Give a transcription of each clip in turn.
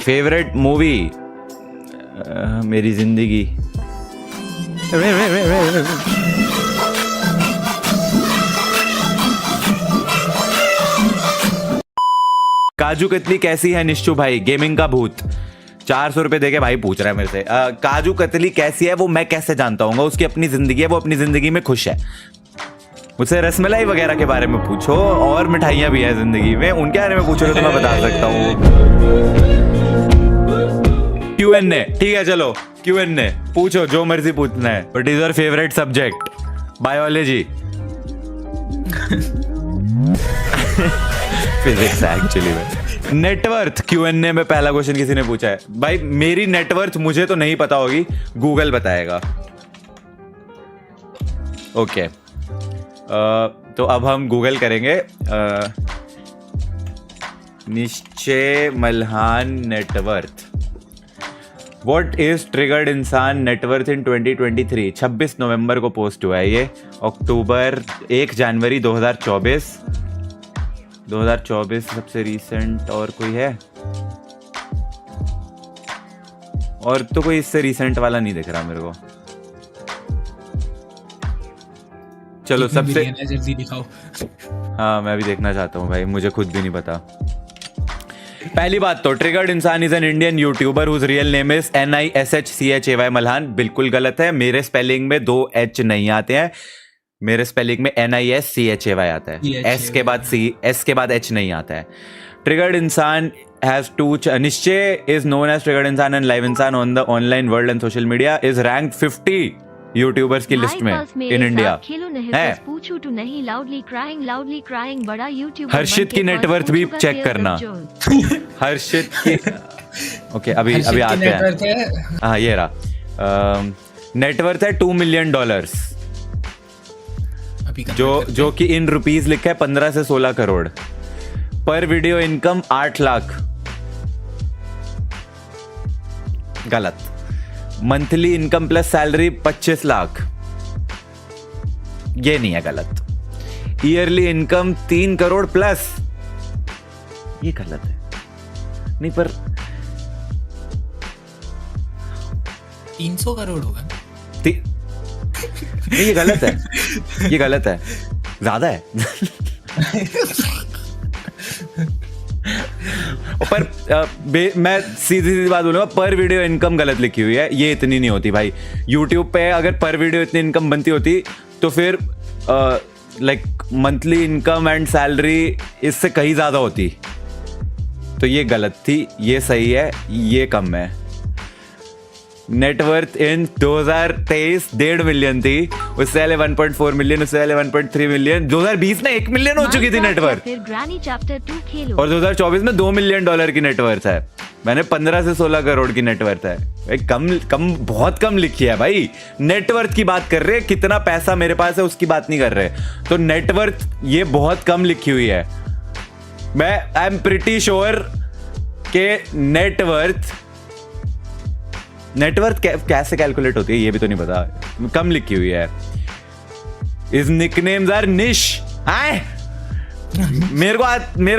Favourite movie मेरी जिंदगी। काजू कतली कैसी है निश्चू भाई? गेमिंग का भूत 400 रुपए देके भाई पूछ रहा है मेरे से। काजू कतली कैसी है वो मैं कैसे जानता हूँ? उसकी अपनी जिंदगी है, वो अपनी जिंदगी में खुश है। मुझसे रसमलाई वगैरह के बारे में पूछो, और मिठाइयाँ भी है जिंदगी में, उनके बारे में पूछो तो मैं बता सकता हूँ। Q&A, ठीक है चलो Q&A पूछो, जो मर्जी पूछना है। What is your favourite subject? Biology. Physics actually में। नेटवर्थ Q&A में पहला क्वेश्चन किसी ने पूछा है। भाई मेरी नेटवर्थ मुझे तो नहीं पता होगी, गूगल बताएगा। ओके तो अब हम गूगल करेंगे। निश्चय Malhan net worth. What is triggered इंसान नेटवर्थ इन 2023? 26 नवंबर को पोस्ट हुआ है ये। अक्टूबर 1 जनवरी 2024 सबसे रीसेंट। और कोई है? और तो कोई इससे रीसेंट वाला नहीं दिख रहा मेरे को। चलो सबसे जल्दी दिखाओ। हाँ मैं भी देखना चाहता हूँ भाई, मुझे खुद भी नहीं पता। पहली बात तो Triggered Insaan is an Indian YouTuber whose real name is NISHCHAY Malhan. बिल्कुल गलत है, मेरे स्पेलिंग में 2 H नहीं आते हैं, मेरे स्पेलिंग में NISCHAY आता है। S के बाद C, S के बाद H नहीं आता है। ट्रिगर्ड इंसान has two निश्चय is known as ट्रिगर्ड इंसान एंड लाइव इंसान on the online world and social media, is ranked 50 YouTubers की लिस्ट में इन इंडिया है। हर्षित की नेटवर्थ भी चेक करना। हर्षित की ओके अभी आते हैं। हाँ ये रहा, नेटवर्थ है $2 मिलियन, जो कि इन रुपीस लिखा है 15 से 16 करोड़। पर वीडियो इनकम 8 लाख। गलत। Monthly income plus salary 25 lakh. ये नहीं है, गलत। Yearly income 3 crore plus. ये गलत है। नहीं पर 300 करोड़ होगा। ये गलत है, ये गलत है, ज्यादा है। पर मैं सीधी बात बोलूंगा, पर वीडियो इनकम गलत लिखी हुई है, ये इतनी नहीं होती भाई। YouTube पे अगर पर वीडियो इतनी इनकम बनती होती तो फिर like monthly income and salary इससे कहीं ज्यादा होती। तो ये गलत थी, ये सही है, ये कम है। नेटवर्थ इन 2023 1.5 मिलियन थी, उससे पहले 1.4 मिलियन, उससे पहले 1.3 मिलियन। 2020 में 1 मिलियन हो चुकी थी नेटवर्थ, और 2024 में $2 मिलियन की नेटवर्थ है। मैंने 15 से 16 करोड़ की नेटवर्थ है भाई। कम बहुत कम लिखी है भाई। नेटवर्थ की बात कर रहे हैं, कितना पैसा मेरे पास है उसकी बात नहीं कर रहे। तो नेटवर्थ ये बहुत कम लिखी हुई है। मैं आई एम प्रिटी श्योर के नेटवर्थ कैसे कैलकुलेट होती है ये भी तो नहीं पता, कम लिखी हुई है। इस निकनेम्स आर निश। मेरे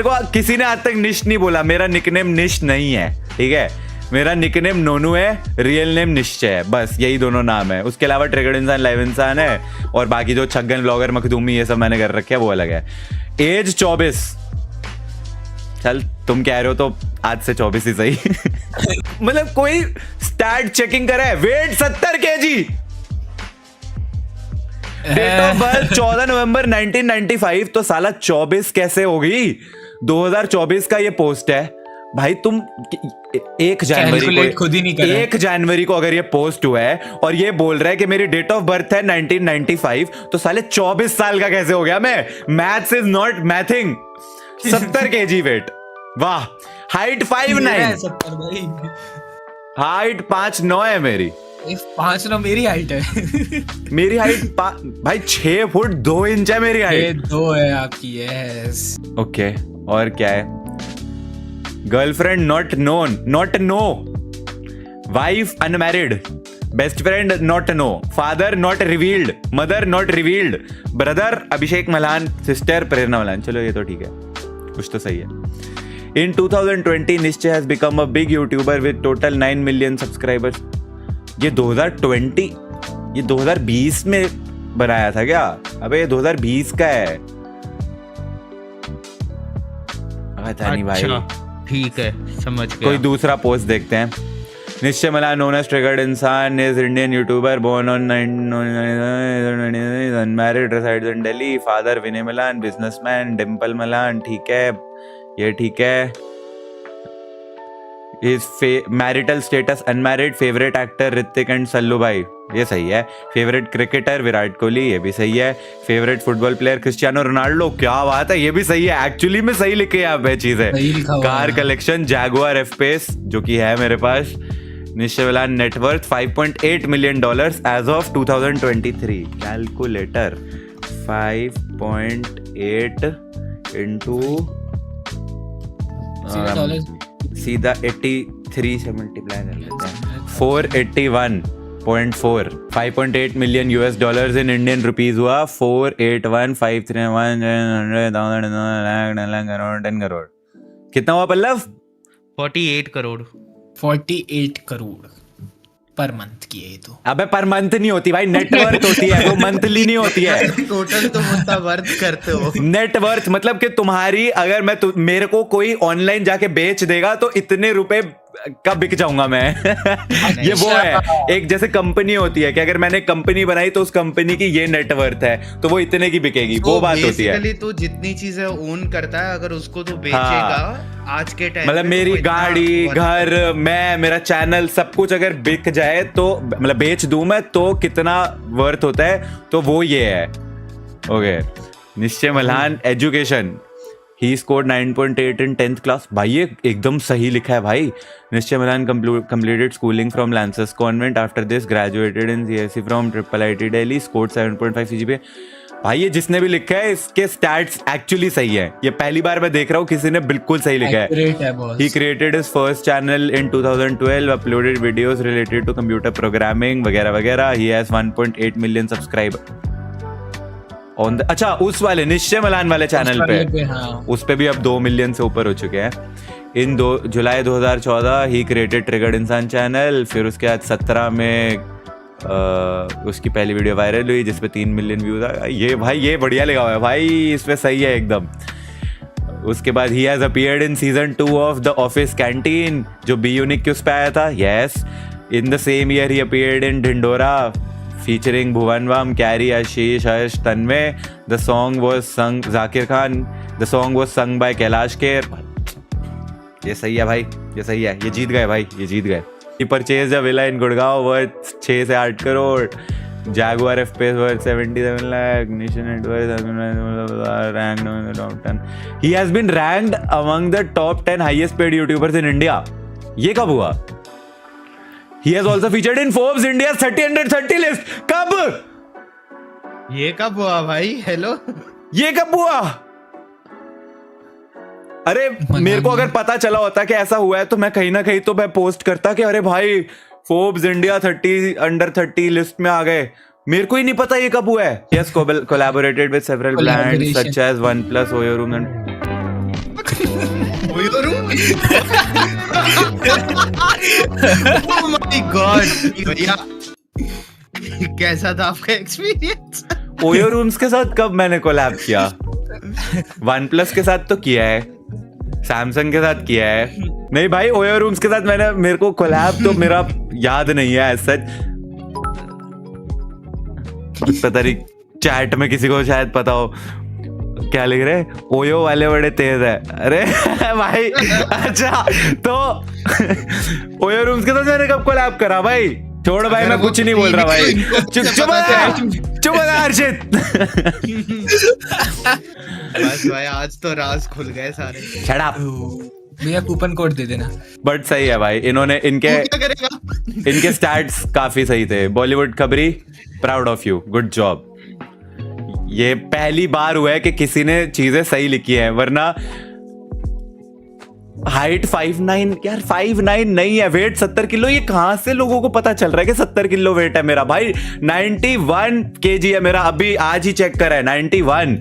को किसी ने आज तक निश नहीं बोला। मेरा निकनेम निश नहीं है, ठीक है। मेरा निकनेम नोनू है, रियल नेम निश्चय है, बस यही दोनों नाम है। उसके अलावा ट्रिगर्ड इंसान, लाइव इंसान है, और बाकी जो छगन ब्लॉगर, मखदूमी, ये सब मैंने कर रखे है, वो अलग है। एज 24। चल तुम कह रहे हो तो आज से 24 ही सही। मतलब कोई स्टैट चेकिंग करे। Weight 70 kg। Date of birth 14 November 1995। तो साला 24 कैसे होगी? 2024 का ये पोस्ट है भाई। तुम 1 जनवरी को, 1 जनवरी को अगर ये पोस्ट हुआ है और ये बोल रहा है कि मेरी डेट ऑफ बर्थ है 1995, तो साले 24 साल का कैसे हो गया मैं? Maths is not mathing. 70 kg weight. वाह। हाइट 5'9", हाइट 5'9" है मेरी। 5'9" मेरी हाइट है। मेरी हाइट भाई 6 फुट 2 इंच है मेरी हाइट। 2 है आपकी। यस ओके और क्या है? Girlfriend not known, not no. Wife unmarried. Best friend not no. Father not revealed. Mother not revealed. Brother Abhishek Malhan. Sister Prerna Malhan. चलो ये तो ठीक है, कुछ तो सही है। In 2020, निश्चय has become a big YouTuber with total 9 million subscribers. ये 2020 में बनाया था क्या? अबे ये 2020 का है। पता नहीं भाई। ठीक है, समझ गया। कोई दूसरा पोस्ट देखते हैं। निश्चय Malan, known as Triggered Insan, is Indian YouTuber born on 1999, unmarried, resides in Delhi. Father Vinay Malan, businessman. Dimple Malan, ठीक है, ये ठीक है। His marital status unmarried. Favorite actor Hrithik and Sallu भाई, ये सही है। फेवरेट क्रिकेटर विराट कोहली, ये भी सही है। Favourite football player Cristiano Ronaldo, क्या बात है, ये भी सही है। एक्चुअली में सही लिखे यहाँ पे चीजें। Car collection Jaguar F Pace, जो कि है मेरे पास। Nishchay Malhan net worth $5.8 million as of 2023। Calculator 5.8 into सीधा 83 से मल्टीप्लाई कर लेते हैं। 481.4 $5.8 million in Indian rupees हुआ। 481,531,100,000 10 करोड़। कितना हुआ पल्लव? 48 करोड़ 48 करोड़ पर मंथ की है ये तो। अबे पर मंथ नहीं होती भाई, नेटवर्थ होती है, वो मंथली नहीं होती है। टोटल तो उतना वर्थ करते हो। नेटवर्थ मतलब कि तुम्हारी, अगर मैं मेरे को कोई ऑनलाइन जाके बेच देगा तो इतने रुपए का बिक जाऊंगा मैं। ये वो है, एक जैसे कंपनी होती है कि अगर मैंने कंपनी बनाई तो उस कंपनी की ये नेटवर्थ है तो वो इतने की बिकेगी, वो बात होती है। तो जितनी चीजें ओन करता है, अगर उसको तो बेचेगा आज के टाइम, मतलब मेरी गाड़ी, घर, मैं, मेरा चैनल, सब कुछ अगर बिक जाए तो, मतलब बेच दूं मैं, तो कितना वर्थ होता है, तो वो ये है। ओके, निश्चय Malhan education, he scored 9.8 in 10th class. भाई ये एकदम सही लिखा है भाई। निश्चय Malhan completed schooling from Lancers Convent. After this graduated in CSE from IIIT Delhi, scored 7.5 CGPA। भाई ये जिसने भी लिखा है इसके स्टैट्स एक्चुअली सही है। ये पहली बार मैं देख रहा हूँ किसी ने बिल्कुल सही लिखा है। He created his first channel in 2012, uploaded videos related to computer programming वगैरह वगैरह। He has 1.8 million subscribers on the, अच्छा उस वाले निश्चय मलान वाले चैनल पे, हाँ। उस पे भी अब 2 मिलियन से ऊपर हो चुके हैं। इन जुलाई 2014 ही क्रिएटेड ट्रिगर्ड इंसान चैनल। फिर उसके बाद 17 में उसकी पहली वीडियो वायरल हुई जिसपे 3 मिलियन व्यूज आ। ये भाई ये बढ़िया लगा हुआ है भाई, इसमें सही है एकदम। उसके बाद he has appeared in season 2 of the office canteen, जो बी यूनिक के उस पे आया था। Yes, in the same year he appeared in Dhindora featuring Bhuvan Vam, Carrie, Ashish, Harsh, Tanmay. The song was sung Zakir Khan. The song was sung by Kailash Kher. ये सही है भाई, ये सही है, ये जीत गए भाई, ये जीत गए। He purchased a villa in Gurgaon worth 6 से 8 crore. Jaguar F-Pace worth 77 lakh. Nation Network has been ranked among the top 10. He has been ranked among the top 10 highest paid YouTubers in India. ये कब हुआ? He has also featured in Forbes India's 30 under 30 list. कब? ये कब हुआ भाई? Hello, ये कब हुआ? अरे मेरे को अगर पता चला होता कि ऐसा हुआ है तो मैं कहीं ना कहीं तो मैं पोस्ट करता कि अरे भाई फोर्ब्स इंडिया 30 अंडर 30 लिस्ट में आ गए। मेरे को ही नहीं पता ये कब हुआ है। Yes, collaborated with several brands such as OnePlus, Oyo Room and Oh my God, भैया कैसा था आपका एक्सपीरियंस? ओयो रूम्स के साथ कब मैंने कोलैब किया? OnePlus के साथ तो किया है, सैमसंग के साथ किया है। नहीं भाई, ओयो रूम्स के साथ मेरे को कोलैब तो मेरा याद नहीं है सच। पता नहीं, चैट में किसी को शायद पता हो क्या लिख रहे, ओयो वाले बड़े तेज है। अरे भाई अच्छा, तो ओयो रूम्स के साथ मैंने कब कोलैब करा भाई? छोड़ भाई, मैं कुछ नहीं बोल रहा भाई। चुप हर्षित। बस भाई, आज तो राज खुल गए सारे। शट अप भैया, कूपन कोड दे देना। बट सही है भाई, इन्होंने इनके स्टैट्स काफी सही थे। बॉलीवुड खबरी, proud of you, good job. ये पहली बार हुआ है कि किसी ने चीजें सही लिखी है, वरना हाइट 5'9", यार 5'9" नहीं है, वेट 70 किलो। ये कहां से लोगों को पता चल रहा है कि 70 किलो वेट है मेरा? भाई 91 kg है मेरा, अभी आज ही चेक करा है, 91।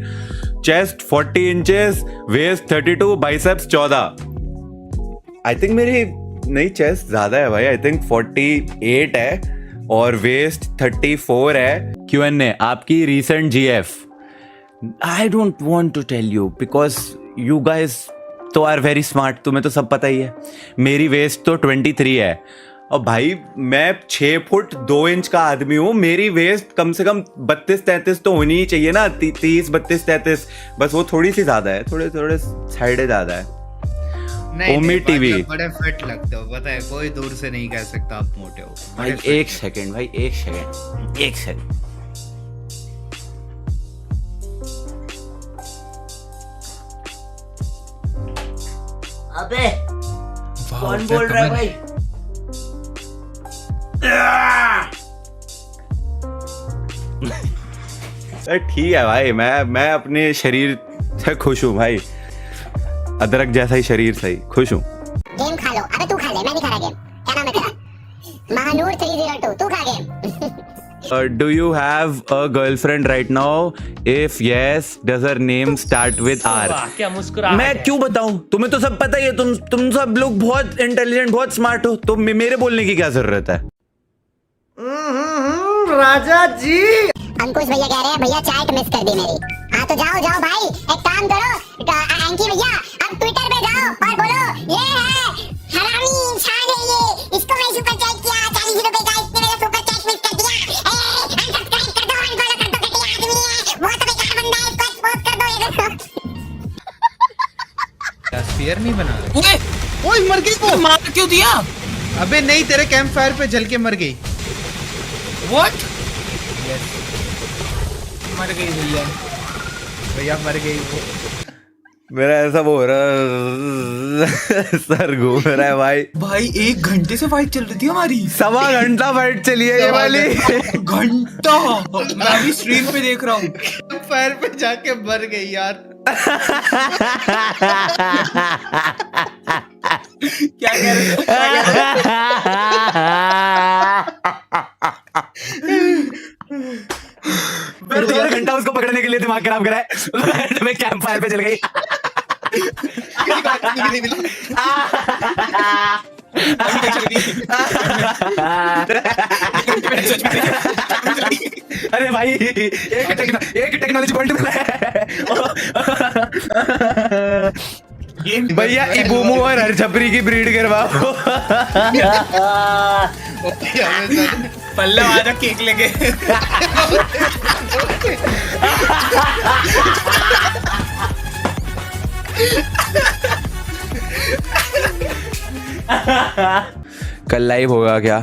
Chest 40 inches, waist 32, biceps 14। I think मेरी नहीं चेस्ट ज्यादा है भाई, आई थिंक 48 है और वेस्ट 34 है। Q&A, आपकी recent GF? I don't want to tell you because you guys तो आर वेरी स्मार्ट, तुम्हें तो सब पता ही है। मेरी वेस्ट तो 23 है और भाई मैं 6 फुट 2 इंच का आदमी हूँ, मेरी वेस्ट कम से कम 32-33 तो होनी ही चाहिए ना, 30, 32, 33, बस वो थोड़ी सी ज्यादा है, थोड़े थोड़े साइडे ज्यादा है। ओमी टीवी बड़े फिट लगते हो, पता है, कोई दूर से नहीं कह सकता आप मोटे हो भाई। एक सेकंड भाई, एक सेकंड। अबे कौन बोल रहा है भाई? ठीक है भाई, मैं अपने शरीर से खुश हूँ भाई, अदरक जैसा ही शरीर सही, खुश हूँ। गेम खा लो। अबे तू खा ले, मैं नहीं खा रहा गेम। क्या नाम है तेरा? महानूर 302, तू खा game. Do you have a girlfriend right now? If yes, does her name start with R? क्या मुस्कुरा? मैं क्यों बताऊं? तुम्हें तो सब पता ही है, तुम सब लोग बहुत इंटेलिजेंट, बहुत स्मार्ट हो, तो मेरे बोलने की क्या जरूरत है? राजा जी। अंकुश भैया कह रहे हैं भैया चैट मिस कर दी मेरी। हाँ तो जाओ भाई, एक काम करो एंकी भैया, अब ट्विटर पे जाओ और बोलो ये है हरामी इंसान है ये, इसको मैं सुपर चैट किया 40 रुपए का, इसने मेरा सुपर चैट मिस कर दिया। अनसब्सक्राइब कर दो, अनफॉलो कर दो, घटिया आदमी है वो, तो बेकार बंदा है, इसको एक्सपोज कर दो। क्या स्फीयर नहीं बना रहे? ओए ओए मर गई वो। मार क्यों दिया? अबे नहीं, तेरे कैंप फायर पे जल के मर गई। व्हाट? मर गई भैया। भैया मर गई वो। मेरा ऐसा वो हो रहा सर घूम रहा है भाई। भाई 1 घंटे से फाइट चल रही थी हमारी। 1.25 घंटा फाइट चली है ये वाली। घंटा। मैं अभी स्ट्रीम पे देख रहा हूँ। कैंप फायर पे जाके मर गई यार। क्या कह रहे हो? फिर 2 घंटा उसको पकड़ने के लिए दिमाग खराब करा है। मैं कैंप फायर पे चल गई। अरे भाई एक टेक्नोलॉजी पॉइंट मिला है भैया। इबूमू और हरछपरी की ब्रीड करवाओ। पल्ला आजा केक लेके। कल लाइव होगा क्या?